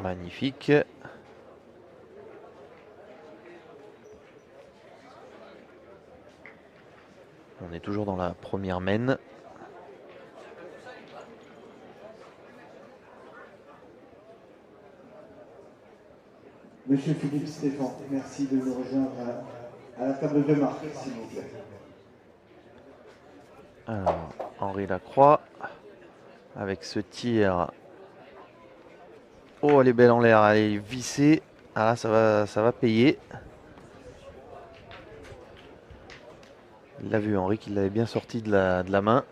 Magnifique. On est toujours dans la première main. Monsieur Philippe Stéphane, merci de nous rejoindre à la table de marque, s'il vous plaît. Alors, Henri Lacroix, avec ce tir. Oh, elle est belle en l'air, elle est vissée. Ah là, ça va payer. Il l'a vu, Henri, qu'il l'avait bien sorti de la main.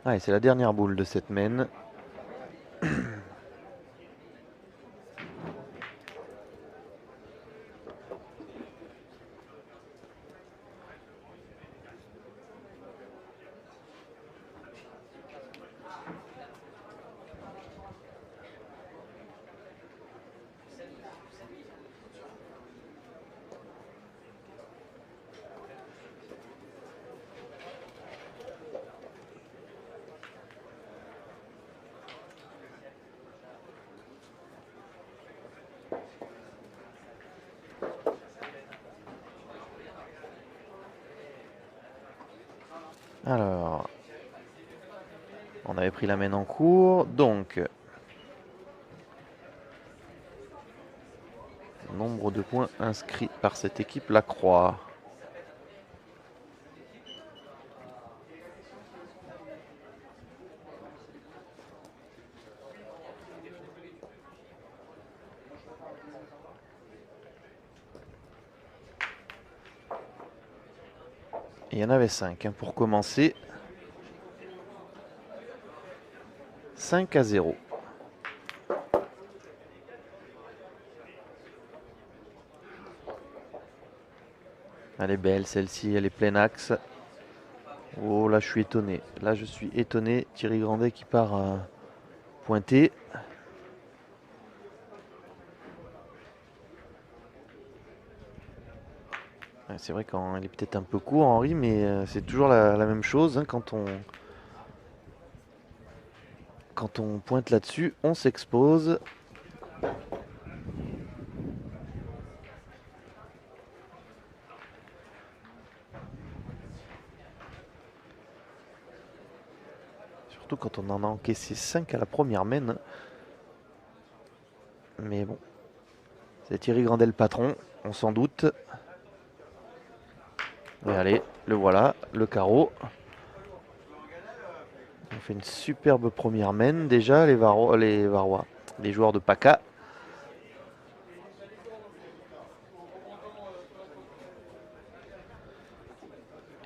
Ah, et c'est la dernière boule de cette main. Alors, on avait pris la main en cours, donc nombre de points inscrits par cette équipe Lacroix. Il y en avait 5 pour commencer. 5-0. Elle est belle celle-ci, elle est plein axe. Oh là je suis étonné. Là je suis étonné. Thierry Grandet qui part pointer. C'est vrai qu'il est peut-être un peu court Henri, mais c'est toujours la même chose hein, quand on pointe là-dessus, on s'expose. Surtout quand on en a encaissé 5 à la première main. Mais bon, c'est Thierry Grandet le patron, on s'en doute. Et allez, le voilà, le carreau. On fait une superbe première main déjà, les joueurs de PACA.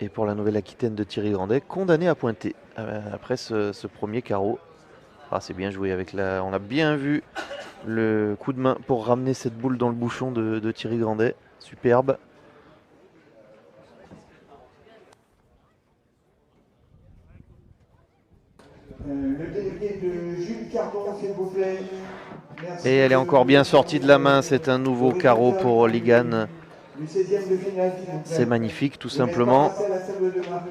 Et pour la Nouvelle-Aquitaine de Thierry Grandet, condamné à pointer après ce premier carreau. Ah, c'est bien joué avec on a bien vu le coup de main pour ramener cette boule dans le bouchon de Thierry Grandet. Superbe. Le délégué de Jules Cardon, s'il vous plaît. Merci. Et elle est encore bien sortie de la main. C'est un nouveau carreau pour Ligan. Du 16e de finale, s'il vous plaît. C'est magnifique, tout simplement. Passer à la table de marque.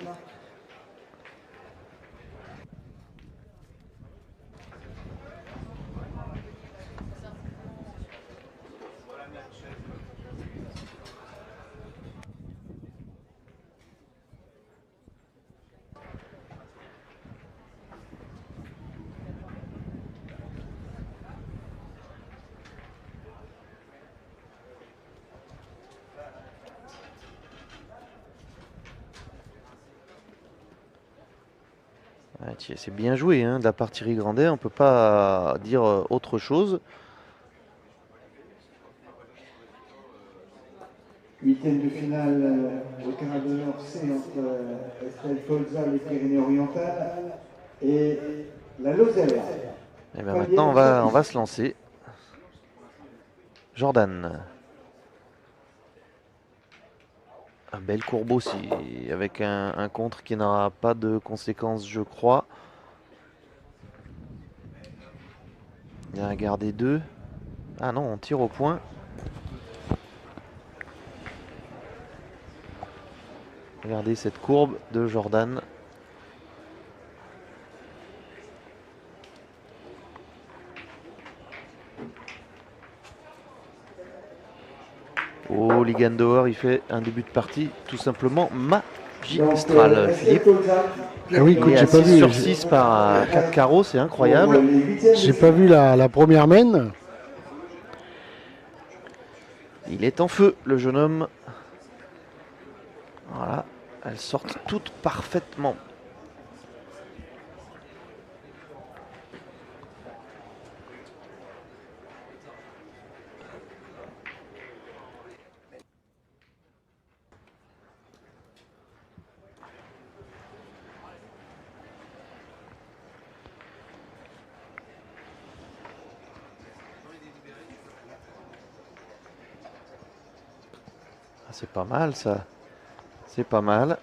C'est bien joué hein, de la part de Thierry Grandet, on ne peut pas dire autre chose. Huitième de finale au terrain d'honneur C entre Estelle Folza, les Pyrénées-Orientales et la Lozère. Et bien maintenant on va se lancer. Jordan. Un bel courbe aussi, avec un contre qui n'aura pas de conséquences, je crois. Il a gardé 2. Ah non, on tire au point. Regardez cette courbe de Jordan. Oh, Ligandauer, il fait un début de partie tout simplement magistral. Philippe. Ah oui, écoute, Il est j'ai à pas 6 vu. sur 6 par 4 carreaux, c'est incroyable. J'ai pas vu la première main. Il est en feu, le jeune homme. Voilà, elles sortent toutes parfaitement. Ah, c'est pas mal ça. C'est pas mal.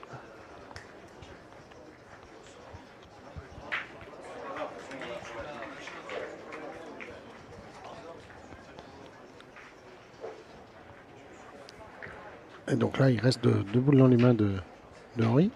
Et donc là, il reste deux boules dans les mains de Henri.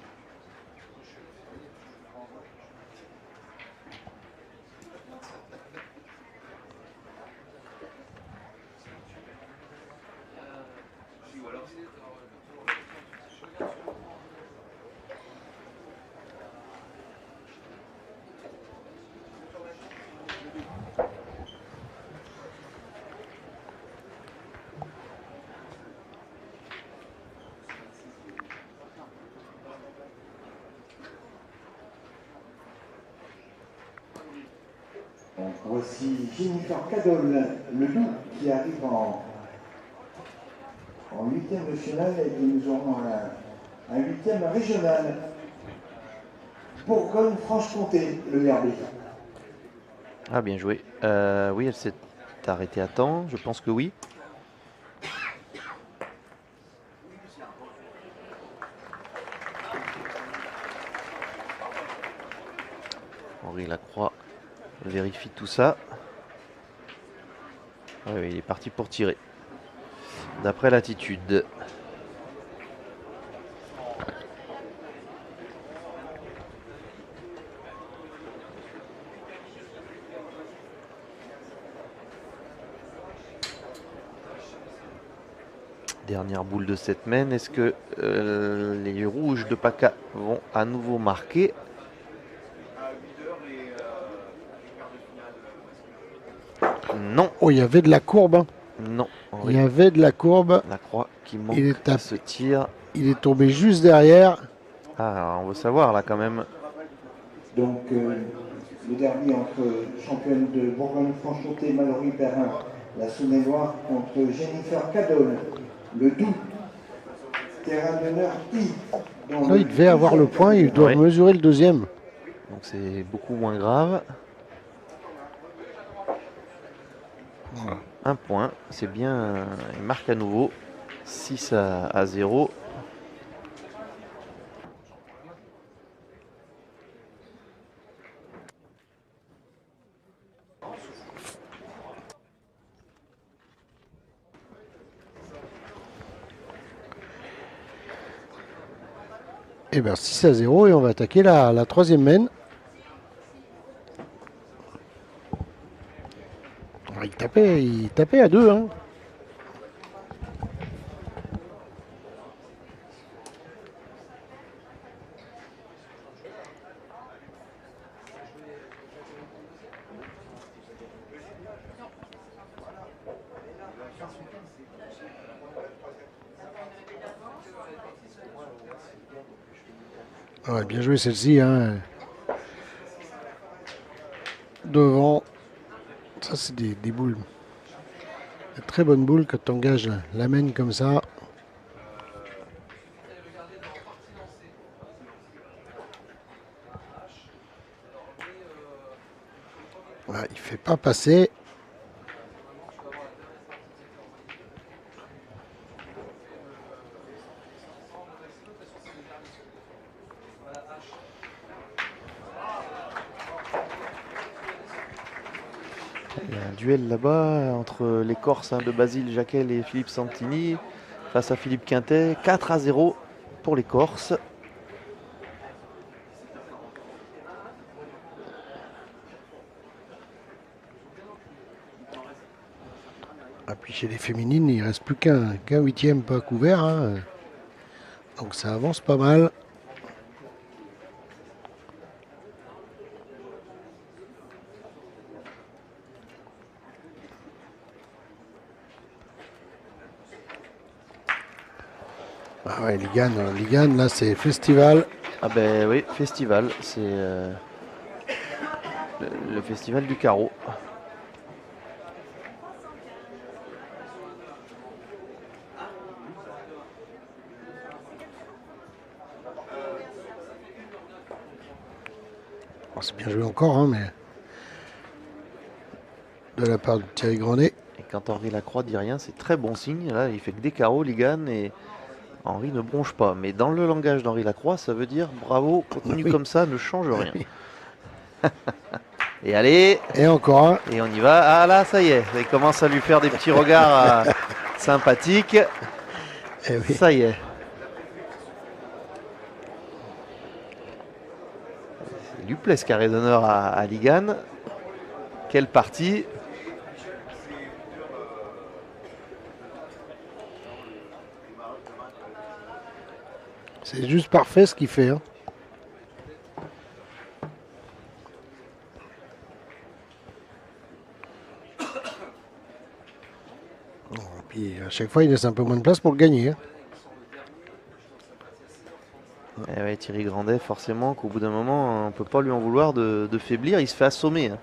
Voici Jennifer Cadol, le Doubs, qui arrive en huitième de finale et nous aurons un huitième régional. Bourgogne-Franche-Comté, le RB. Ah, bien joué. Oui, elle s'est arrêtée à temps, je pense que oui. Henri Lacroix vérifie tout ça. Ah oui, il est parti pour tirer. D'après l'attitude. Dernière boule de cette main. Est-ce que les rouges de PACA vont à nouveau marquer? Non. Oh, il y avait de la courbe. Hein. Non. Il y avait de la courbe. Lacroix qui manque à ce tir. Il est tombé juste derrière. Ah, on veut savoir là quand même. Donc le derby entre championne de Bourgogne-Franche-Comté, Mallory Perrin, la Saône-et-Loire, contre Jennifer Cadol, le Doubs, terrain d'honneur I. Là, il devait avoir le point, il doit mesurer le deuxième. Donc c'est beaucoup moins grave. Voilà. Un point, c'est bien. Il marque à nouveau 6-0. Et bien 6-0 et on va attaquer la troisième main. Il tapait à 2. Hein. Ouais, bien joué celle-ci. Hein. devant. Ça, c'est des boules. Des très bonnes boules quand tu engages la main comme ça. Voilà, il fait pas passer. Il y a un duel là-bas entre les Corses de Basile Jacquel et Philippe Santini face à Philippe Quintet. 4-0 pour les Corses. Et puis chez les féminines, il ne reste plus qu'un huitième pas couvert. Hein. Donc ça avance pas mal. Ah ouais, Ligan, là c'est festival. Ah ben oui, festival, c'est le festival du carreau. Bon, c'est bien joué encore, hein, mais de la part de Thierry Grandet. Et quand Henri Lacroix dit rien, c'est très bon signe. Là, il fait que des carreaux, Ligan, et Henri ne bronche pas. Mais dans le langage d'Henri Lacroix, ça veut dire bravo, continue Oui. comme ça, ne change rien. Et allez, Et encore un. et on y va. Ah là, ça y est, il commence à lui faire des petits regards sympathiques. Eh oui. Ça y est. Il lui plaît ce carré d'honneur à Ligan. Quelle partie. C'est juste parfait ce qu'il fait. Hein. Bon, et puis à chaque fois, il laisse un peu moins de place pour le gagner. Hein. Eh ouais, Thierry Grandet, forcément, qu'au bout d'un moment, on ne peut pas lui en vouloir de faiblir. Il se fait assommer. Hein.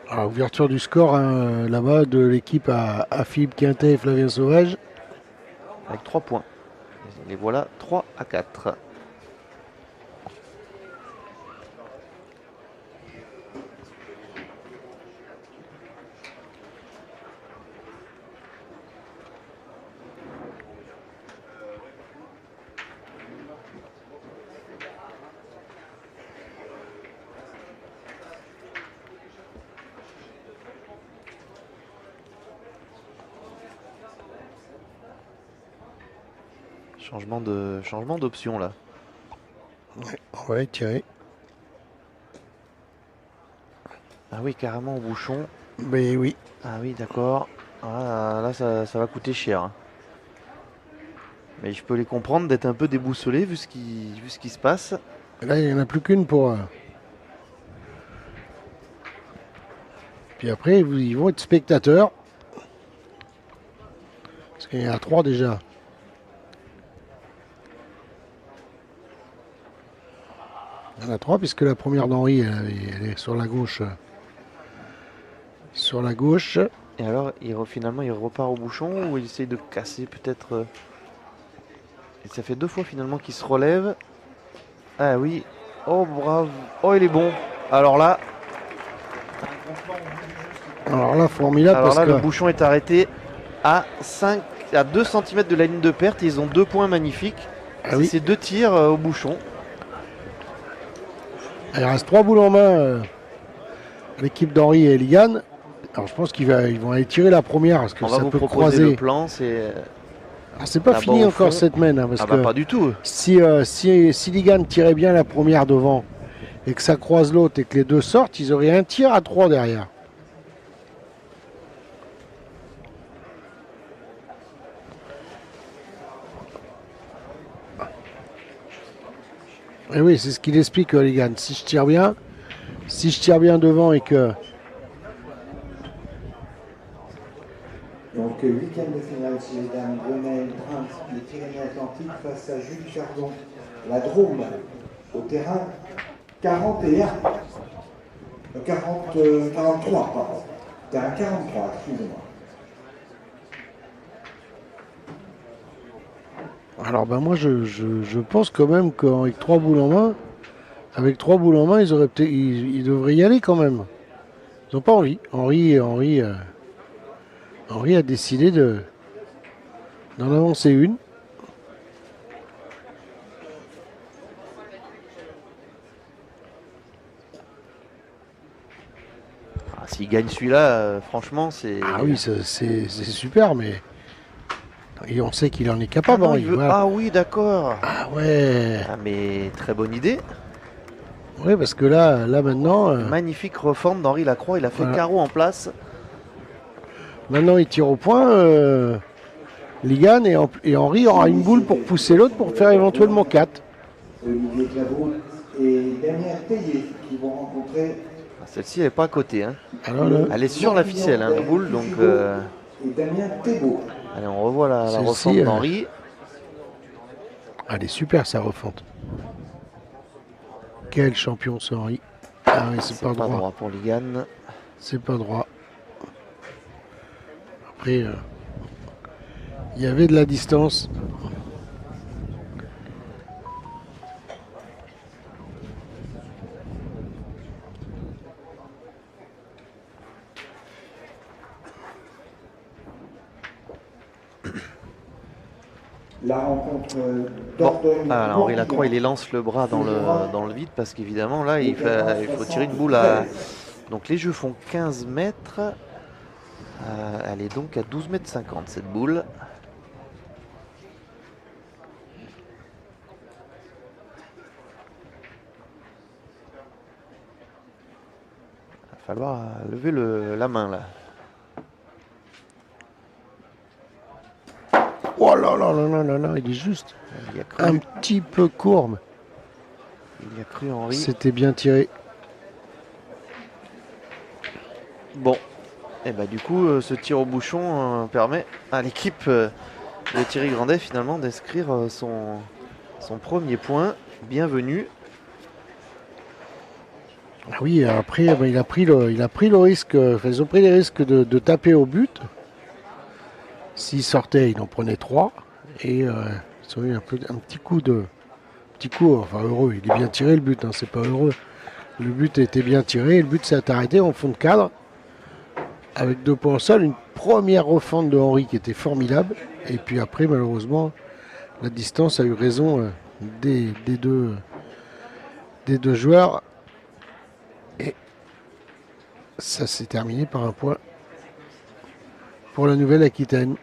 Alors, ouverture du score hein, là-bas de l'équipe à Philippe Quintet et Flavien Sauvage. Avec 3 points. Et les voilà 3-4. Changement d'option là. Ouais, Thierry. Ah oui, carrément au bouchon. Mais oui. Ah oui, d'accord. Ah, là, ça va coûter cher. Hein. Mais je peux les comprendre d'être un peu déboussolés vu ce qui se passe. Là, il n'y en a plus qu'une pour. Puis après, ils vont être spectateurs. Parce qu'il y en a 3 déjà. Il y en a 3 puisque la première d'Henri, elle est sur la gauche. Sur la gauche. Et alors, finalement, il repart au bouchon ou il essaye de casser peut-être. Et ça fait 2 fois finalement qu'il se relève. Ah oui. Oh, bravo. Oh, il est bon. Alors là, Formidable alors parce là que le bouchon est arrêté à 2 cm de la ligne de perte. Et ils ont 2 points magnifiques. Ah oui. C'est 2 tirs au bouchon. il reste 3 boules en main. L'équipe d'Henri et Ligan. Alors je pense qu'ils vont aller tirer la première parce que On va ça vous peut proposer croiser. le plan. C'est Alors, c'est pas là-bas fini au encore fond. cette main. Hein, parce ah que bah pas du tout. si Ligan tirait bien la première devant et que ça croise l'autre et que les deux sortent, ils auraient un tir à 3 derrière. Et oui, c'est ce qu'il explique, Ligan. Si je tire bien devant et que Donc, huitième de finale chez les dames, Gwenaëlle Prince, les Pyrénées-Atlantiques face à Julie Chardon, la Drôme, au terrain 41. 43, pardon. Terrain 43, excusez-moi. Alors ben moi je pense quand même qu'avec 3 boules en main, ils auraient peut-être, ils devraient y aller quand même. Ils n'ont pas envie. Henri a décidé d'en avancer une. Ah, s'il gagne celui-là, franchement, c'est. Ah oui, c'est super, mais et on sait qu'il en est Ah, capable, non, Henri. il veut... Voilà. Ah oui, d'accord. Ah ouais. Ah, mais très bonne idée. Oui, parce que là maintenant, Magnifique reforme d'Henri Lacroix. Il a fait Voilà. carreau en place. maintenant il tire au point. Ligan et Henri aura une boule pour pousser l'autre pour faire éventuellement 4. Olivier Claveau et Damien Tellier qui vont rencontrer. Ah, celle-ci, elle n'est pas à côté. Hein. Alors là, Elle est sur la ficelle, hein, la boule. Donc, Et Damien Thébault. allez, on revoit la Celle-ci, refonte d'Henri. elle est super sa refonte. Quel champion ce Henri. Ah oui, c'est pas droit. Pour Ligan. C'est pas droit. Après, il y avait de la distance. La rencontre Bon, d'Ordonne. alors Henri Lacroix, il lance le bras dans le vide parce qu'évidemment, là, il faut tirer une boule à. Donc les jeux font 15 mètres. Elle est donc à 12,50 mètres cette boule. Il va falloir lever la main là. Oh là là là là là là, il est juste Il y a cru, un petit peu courbe. il y a cru Henri. C'était bien tiré. Bon, et bah du coup, ce tir au bouchon permet à l'équipe de Thierry Grandet finalement d'inscrire son premier point. Bienvenue. Ah oui, après, il a pris le risque. Ils ont pris les risques de taper au but. S'il sortait, il en prenait 3. Et ils ont eu un petit coup, enfin heureux. Il est bien tiré le but, hein, c'est pas heureux. Le but était bien tiré. Et le but s'est arrêté en fond de cadre. Avec 2 points au sol. Une première refente de Henri qui était formidable. Et puis après, malheureusement, la distance a eu raison des deux joueurs. Et ça s'est terminé par un point pour la Nouvelle-Aquitaine.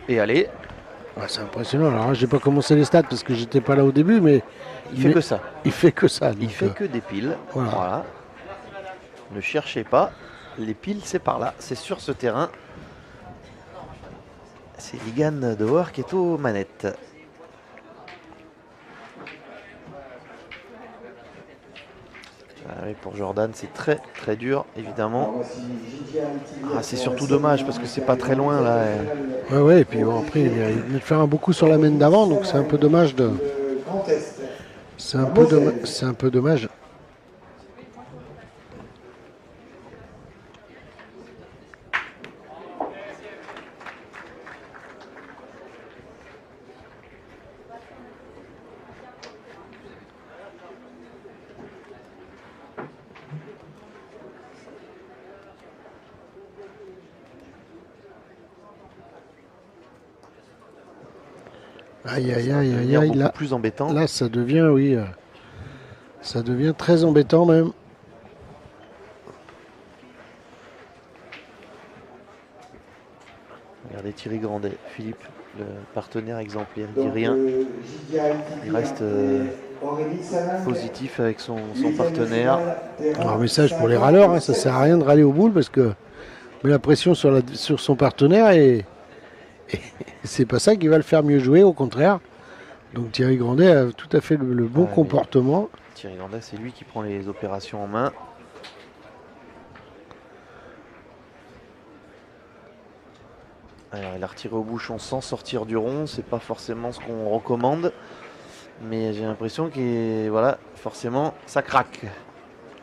Et allez, Ouais, c'est impressionnant. Alors, j'ai pas commencé les stats parce que j'étais pas là au début, mais il fait que ça. il fait que ça. Il donc, fait que des piles. voilà. Voilà. Ne cherchez pas. Les piles, c'est par là. C'est sur ce terrain. C'est Ligan Dehors qui est aux manettes. Ah oui, pour Jordan, c'est très très dur, évidemment. Ah, c'est surtout dommage parce que c'est pas très loin là. Ouais, et puis bon, après, il vient de faire un beaucoup sur la main d'avant, donc c'est un peu dommage de. C'est un peu dommage. Aïe, aïe, aïe, aïe, aïe. Beaucoup plus embêtant. Là, ça devient, oui. Ça devient très embêtant même. Regardez Thierry Grandet, Philippe. le partenaire exemplaire, il dit Donc, rien. Gidia Il reste Aurélie Salang, positif avec son huitième partenaire. finale, terrain Alors, message pour les râleurs, hein, ça sert à rien de râler au boule parce que met la pression sur son partenaire et c'est pas ça qui va le faire mieux jouer, au contraire. Donc Thierry Grandet a tout à fait le bon Ouais, mais comportement. Thierry Grandet, c'est lui qui prend les opérations en main. Alors, il a retiré au bouchon sans sortir du rond. C'est pas forcément ce qu'on recommande. Mais j'ai l'impression que voilà, forcément, ça craque.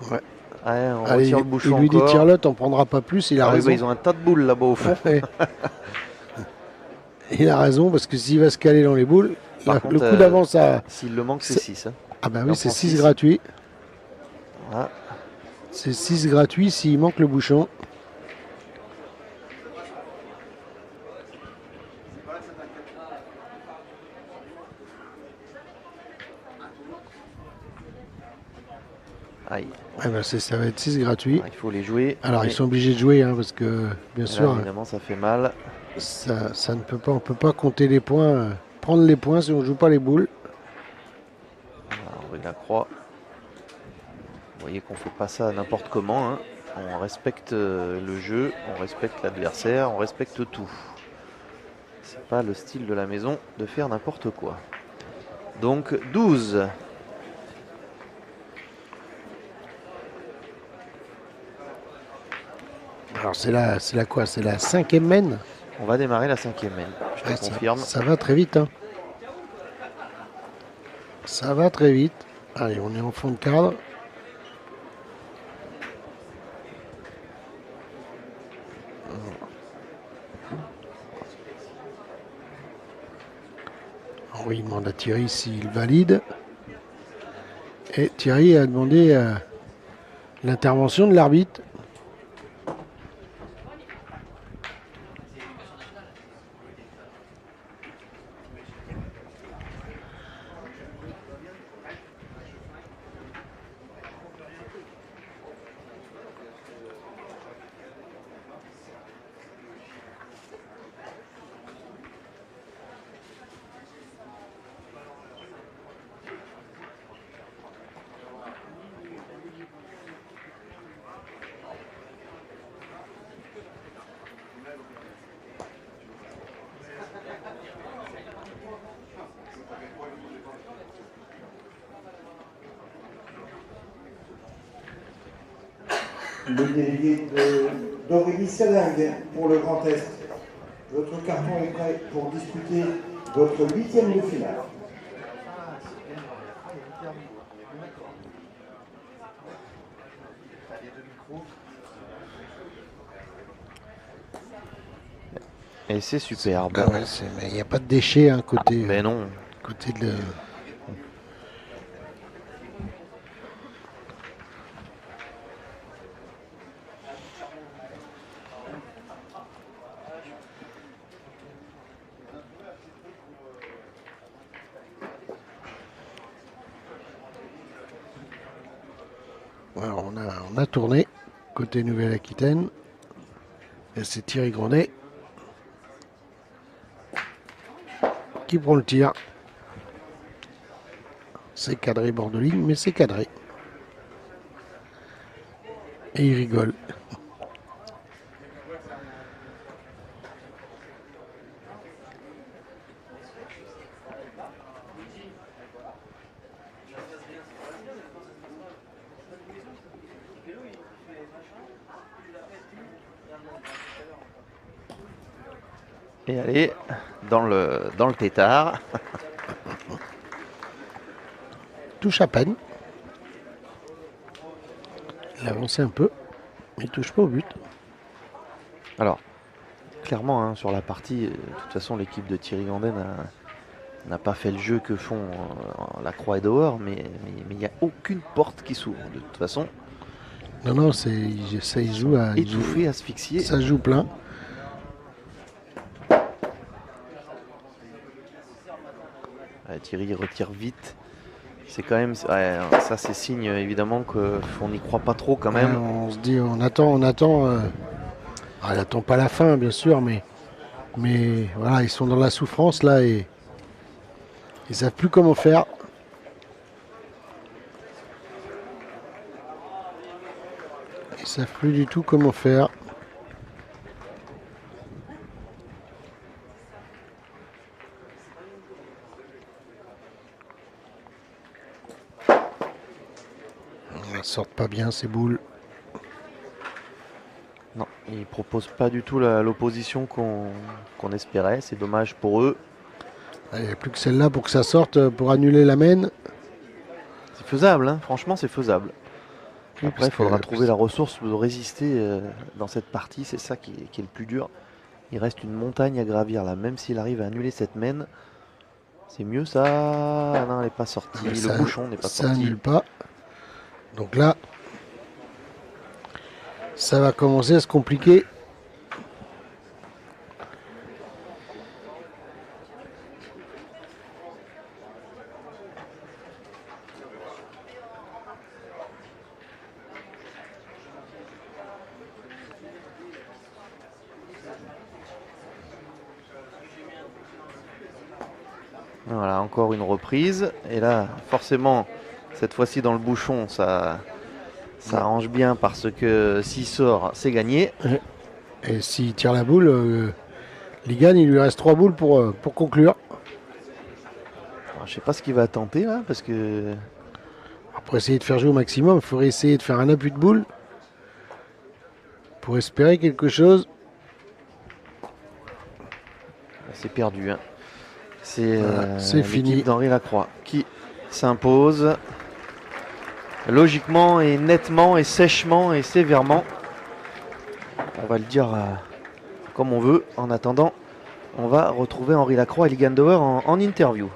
Ouais. Ouais, on Allez, retire le il bouchon lui dit encore. tire-le, t'en prendras pas plus, il a Ah oui, raison. bah, ils ont un tas de boules là-bas au fond. Ouais. Il a raison parce que s'il va se caler dans les boules, Par le contre, coup d'avance à. S'il le manque, c'est c'est- 6. Ah bah il oui, en c'est prend 6 six. gratuits. Voilà. C'est 6 gratuits s'il manque le bouchon. Aïe. Ah bah ça va être 6 gratuits. Il faut les jouer. Alors mais ils sont obligés de jouer hein, parce que bien là, sûr évidemment, ça fait mal. ça ne peut pas, on peut pas compter les points, prendre les points si on joue pas les boules. Henri Lacroix. Vous voyez qu'on fait pas ça n'importe comment. Hein. On respecte le jeu, on respecte l'adversaire, on respecte tout. C'est pas le style de la maison de faire n'importe quoi. Donc 12. Alors c'est la quoi? C'est la 5e mène. On va démarrer la 5e mène. Je te Ouais, confirme. ça va très vite. Hein. Ça va très vite. Allez, on est en fond de cadre. Henri demande à Thierry s'il valide. Et Thierry a demandé l'intervention de l'arbitre. Le délégué d'Aurélie Salang pour le Grand Est. Votre carton est prêt pour disputer votre 8e de finale. Et c'est superbe. Ah ouais, mais il n'y a pas de déchets hein, côté, Mais non. côté de. Alors, on a tourné côté Nouvelle-Aquitaine. Et c'est Thierry Grandet qui prend le tir. C'est cadré bord de ligne, mais c'est cadré. Et il rigole. Et allez, dans le tétard. Touche à peine. Il a avancé un peu, mais il touche pas au but. Alors, clairement, hein, sur la partie, de toute façon, l'équipe de Thierry Grandet n'a pas fait le jeu que font Lacroix et Dauer, mais il n'y a aucune porte qui s'ouvre. De toute façon, Non, ça il joue à. étouffé, asphyxié. Ça joue plein. Thierry retire vite. C'est quand même, ouais, ça c'est signe évidemment qu'on n'y croit pas trop quand même. On se dit, on attend. Elle attend pas la fin, bien sûr, mais Mais voilà, ils sont dans la souffrance là et ils savent plus comment faire. Ils savent plus du tout comment faire. Ils sortent pas bien ces boules. Non, ils ne proposent pas du tout l'opposition qu'on espérait. C'est dommage pour eux. Il n'y a plus que celle-là pour que ça sorte, pour annuler la main. C'est faisable, hein. Franchement, c'est faisable. Oui, Après, il parce faudra que- trouver la ressource de résister dans cette partie. C'est ça qui est le plus dur. Il reste une montagne à gravir là. Même s'il arrive à annuler cette main, c'est mieux ça. Ah non, elle n'est pas sortie. Ça- Le bouchon n'est pas ça sorti. annule pas. Donc là, ça va commencer à se compliquer. Voilà, encore une reprise. Et là, forcément, cette fois-ci dans le bouchon, ça arrange bien parce que s'il sort, c'est gagné. Et s'il tire la boule, Ligan, il lui reste 3 boules pour conclure. Alors, je sais pas ce qu'il va tenter là, parce que Pour essayer de faire jouer au maximum, il faudrait essayer de faire un appui de boule pour espérer quelque chose. c'est perdu, hein. C'est Voilà, c'est fini. l'équipe d'Henri Lacroix qui s'impose logiquement et nettement et sèchement et sévèrement. On va le dire comme on veut. En attendant, on va retrouver Henri Lacroix et Ligan Dauer en interview.